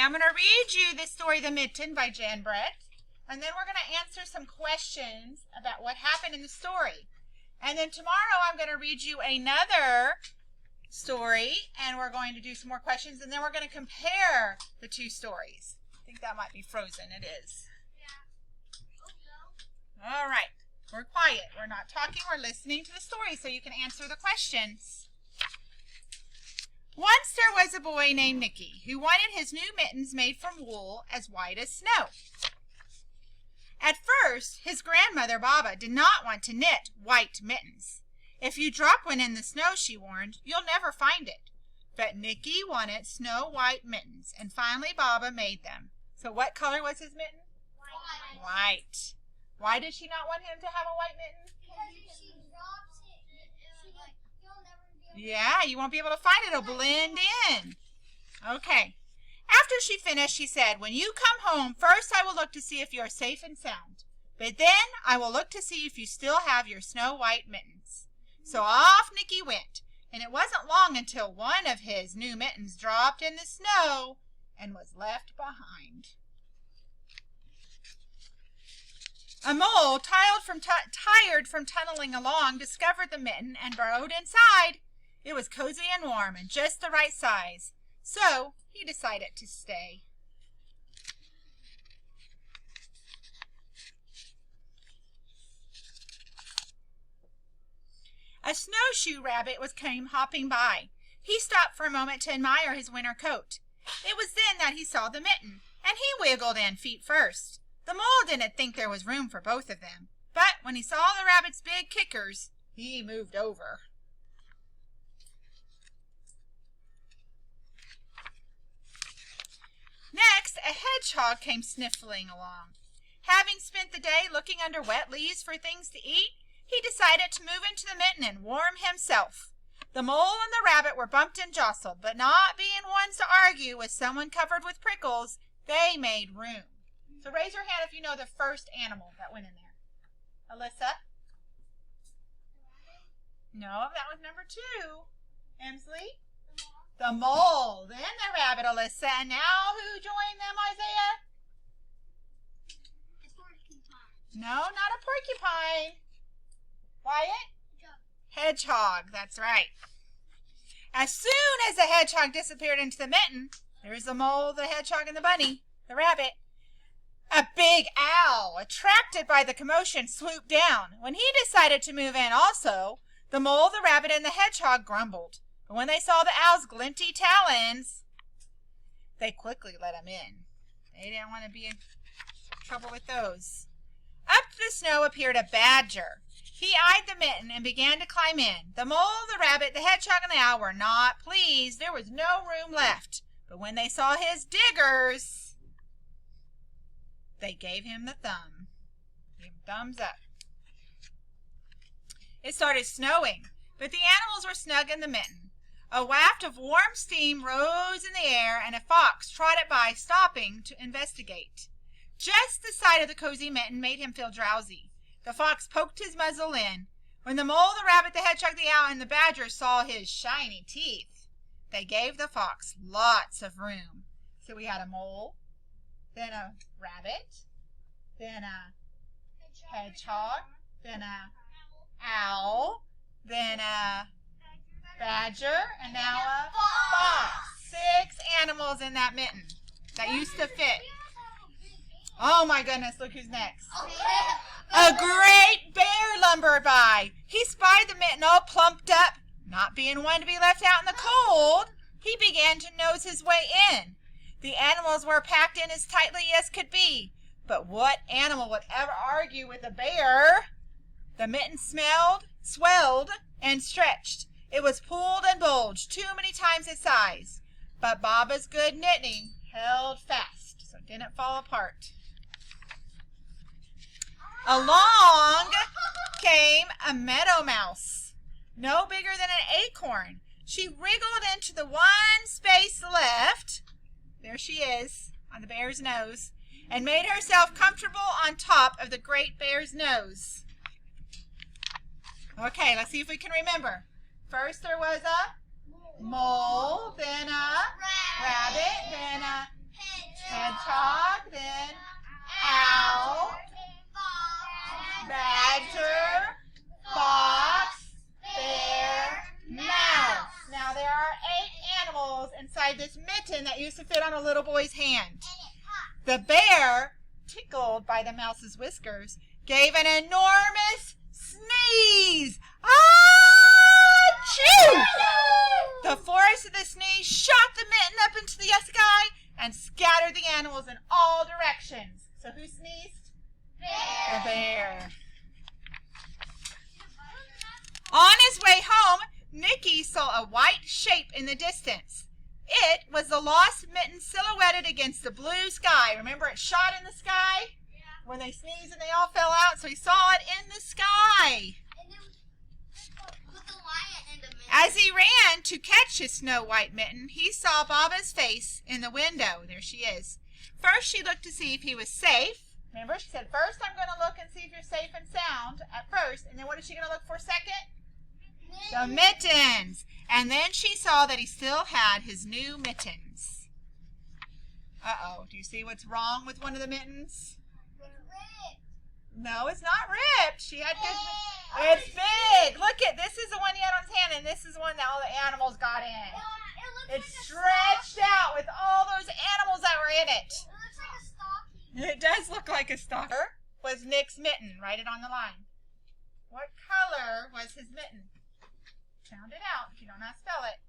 I'm going to read you the story The Mitten by Jan Brett. And then we're going to answer some questions about what happened in the story. And then tomorrow I'm going to read you another story, and we're going to do some more questions, and then we're going to compare the two stories. I think that might be frozen. It is. Yeah. All right. We're quiet. We're not talking. We're listening to the story so you can answer the questions. Once there was a boy named Nicky who wanted his new mittens made from wool as white as snow. At first, his grandmother, Baba, did not want to knit white mittens. If you drop one in the snow, she warned, you'll never find it. But Nicky wanted snow-white mittens, and finally Baba made them. So what color was his mitten? White. Why did she not want him to have a white mitten? Because if she drops it, you'll never be able to... Yeah, you won't be able to find it. It'll blend in. Okay. After she finished, she said, when you come home, first I will look to see if you are safe and sound. But then I will look to see if you still have your snow-white mittens. So off Nicky went, and it wasn't long until one of his new mittens dropped in the snow and was left behind. A mole, tired from tunneling along, discovered the mitten and burrowed inside. It was cozy and warm and just the right size, so he decided to stay. A snowshoe rabbit came hopping by. He stopped for a moment to admire his winter coat. It was then that he saw the mitten, and he wiggled in feet first. The mole didn't think there was room for both of them, but when he saw the rabbit's big kickers, he moved over. Next, a hedgehog came sniffling along. Having spent the day looking under wet leaves for things to eat, he decided to move into the mitten and warm himself. The mole and the rabbit were bumped and jostled, but not being ones to argue with someone covered with prickles, they made room. So raise your hand if you know the first animal that went in there. Alyssa? No, that was number 2. Emsley? The mole. Then the rabbit, Alyssa. And now who joined them, Isaiah? A porcupine. No, not a porcupine. Wyatt? Hedgehog. That's right. As soon as the hedgehog disappeared into the mitten, there was the mole, the hedgehog, and the bunny, the rabbit. A big owl, attracted by the commotion, swooped down. When he decided to move in also, the mole, the rabbit, and the hedgehog grumbled. But when they saw the owl's glinty talons, they quickly let him in. They didn't want to be in trouble with those. Up the snow appeared a badger. He eyed the mitten and began to climb in. The mole, the rabbit, the hedgehog, and the owl were not pleased. There was no room left. But when they saw his diggers, they gave him the thumb. Gave him thumbs up. It started snowing, but the animals were snug in the mitten. A waft of warm steam rose in the air, and a fox trotted by, stopping to investigate. Just the sight of the cozy mitten made him feel drowsy. The fox poked his muzzle in. When the mole, the rabbit, the hedgehog, the owl, and the badger saw his shiny teeth, they gave the fox lots of room. So we had a mole, then a rabbit, then a hedgehog, then a owl, then a badger, and now a fox. 6 animals in that mitten that used to fit. Oh my goodness, look who's next. A great bear lumbered by. He spied the mitten all plumped up. Not being one to be left out in the cold, he began to nose his way in. The animals were packed in as tightly as could be. But what animal would ever argue with a bear? The mitten swelled, and stretched. It was pulled and bulged too many times its size. But Baba's good knitting held fast, so it didn't fall apart. Along came a meadow mouse, no bigger than an acorn. She wriggled into the one space left, there she is, on the bear's nose, and made herself comfortable on top of the great bear's nose. Okay, let's see if we can remember. First there was a mole, then a rabbit, then a mitten that used to fit on a little boy's hand. The bear, tickled by the mouse's whiskers, gave an enormous sneeze. Achoo! The force of the sneeze shot the mitten up into the sky and scattered the animals in all directions. So who sneezed? Bear. The bear. On his way home, Nicky saw a white shape in the distance. It was the lost mitten silhouetted against the blue sky. Remember, it shot in the sky when they sneezed and they all fell out, so he saw it in the sky. And then with the lion in the middle. As he ran to catch his snow white mitten, he saw Baba's face in the window. There she is. First, she looked to see if he was safe. Remember, she said, first I'm going to look and see if you're safe and sound at first. And then what is she going to look for second? The mittens. And then she saw that he still had his new mittens. Uh-oh. Do you see what's wrong with one of the mittens? No, it's not ripped. She had good. It's big. Look at this is the one he had on his hand, and this is the one that all the animals got in. It's stretched out with all those animals that were in it. It looks like a stocking. It does look like a stalker. Was Nick's mitten? Write it on the line. What color was his mitten? Sound it out if you don't know how to spell it.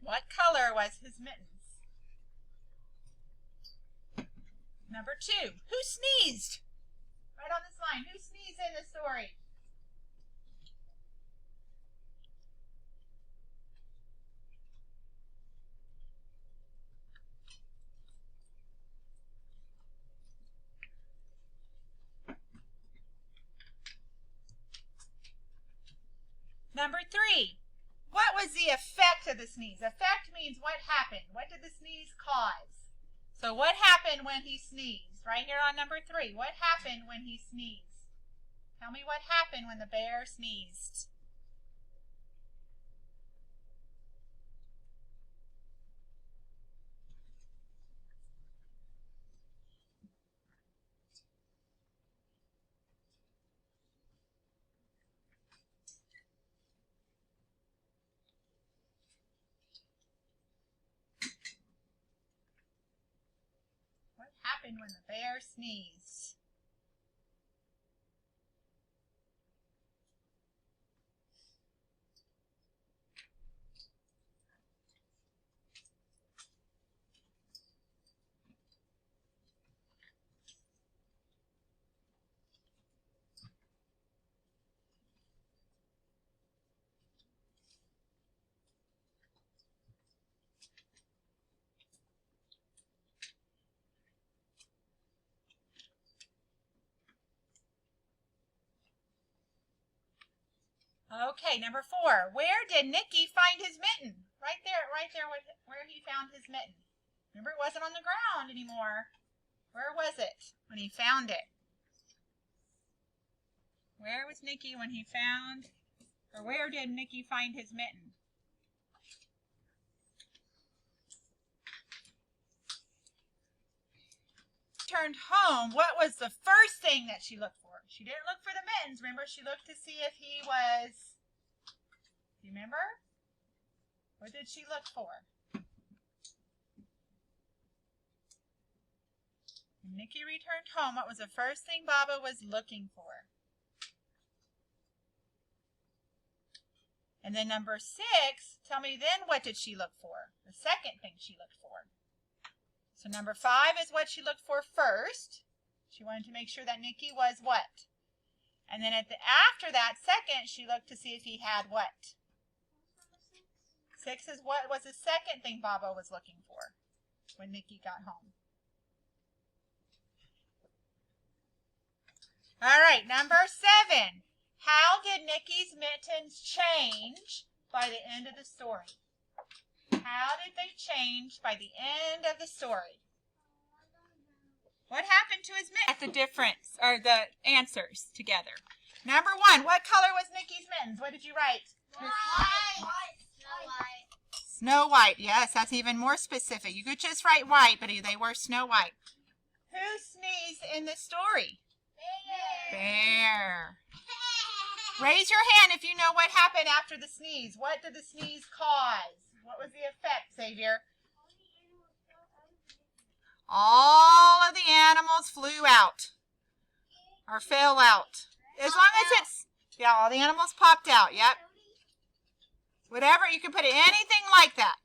What color was his mittens? Number 2. Who sneezed? Right on this line. Who sneezed in the story? Number 3. What was the effect of the sneeze? Effect means what happened. What did the sneeze cause? So what happened when he sneezed? Right here on number 3. What happened when he sneezed? Tell me what happened when the bear sneezed. Happened when the bear sneezed. Okay, number 4. Where did Nicky find his mitten? Right there where he found his mitten. Remember, it wasn't on the ground anymore. Where was it when he found it? Where was Nicky when he found, or where did Nicky find his mitten? Turned home, what was the first thing that she looked for? She didn't look for the mittens. Remember, she looked to see if he was, do you remember? What did she look for? When Nicky returned home, what was the first thing Baba was looking for? And then number 6, tell me then what did she look for? The second thing she looked for. So number 5 is what she looked for first. She wanted to make sure that Nicky was what? And then after that second, she looked to see if he had what? 6 is what was the second thing Baba was looking for when Nicky got home. All right, number 7. How did Nicky's mittens change by the end of the story? How did they change by the end of the story? What happened to his mittens? At the difference, or the answers together. Number 1, what color was Nicky's mittens? What did you write? White. Snow white. Snow white. Yes, that's even more specific. You could just write white, but they were snow white. Who sneezed in the story? Bear. Bear. Raise your hand if you know what happened after the sneeze. What did the sneeze cause? What was the effect, Xavier? All of the animals flew out or fell out. As long as it's, yeah, all the animals popped out. Yep. Whatever, you can put it anything like that.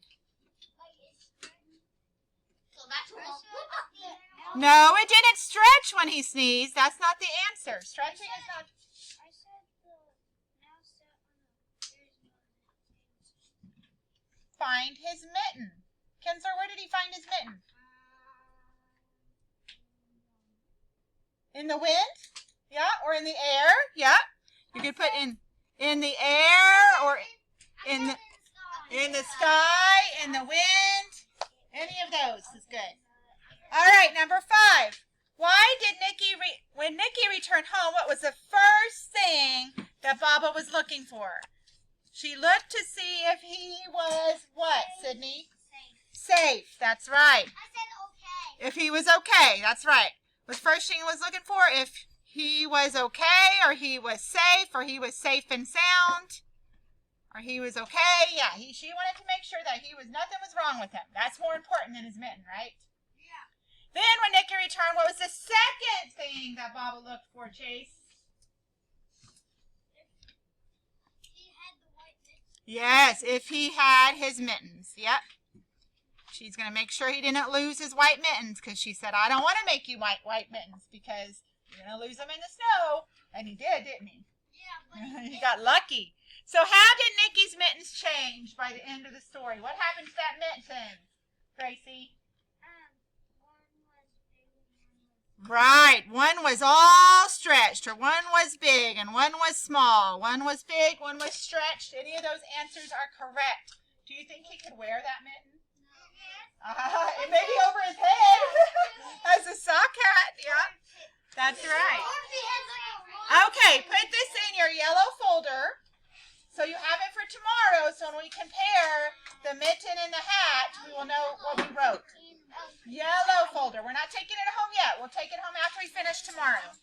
No, it didn't stretch when he sneezed. That's not the answer. Stretching is not. Find his mitten. Kinsler, where did he find his mitten? In the wind? Yeah, or in the air? Yeah. You could put in the air or in the sky, in the wind. Any of those is good. All right, number 5. Why did when Nikki returned home, what was the first thing that Baba was looking for? She looked to see if he was what, Sydney? Safe. That's right. I said okay. If he was okay. That's right. The first thing he was looking for, if he was okay, or he was safe, or he was safe and sound, or he was okay. Yeah, she wanted to make sure that nothing was wrong with him. That's more important than his mitten, right? Yeah. Then when Nikki returned, what was the second thing that Baba looked for, Chase? He had the white mittens. Yes, if he had his mittens. Yep. She's going to make sure he didn't lose his white mittens because she said, I don't want to make you white mittens because you're going to lose them in the snow. And he did, didn't he? Yeah, but He got lucky. So how did Nikki's mittens change by the end of the story? What happened to that mitten, Gracie? one was big and one was Right. One was all stretched, or one was big and one was small. One was big, one was stretched. Any of those answers are correct. Do you think he could wear that mitten? It may be over his head as a sock hat. Yeah, that's right. Okay, put this in your yellow folder so you have it for tomorrow. So when we compare the mitten and the hat, we will know what we wrote. Yellow folder. We're not taking it home yet. We'll take it home after we finish tomorrow.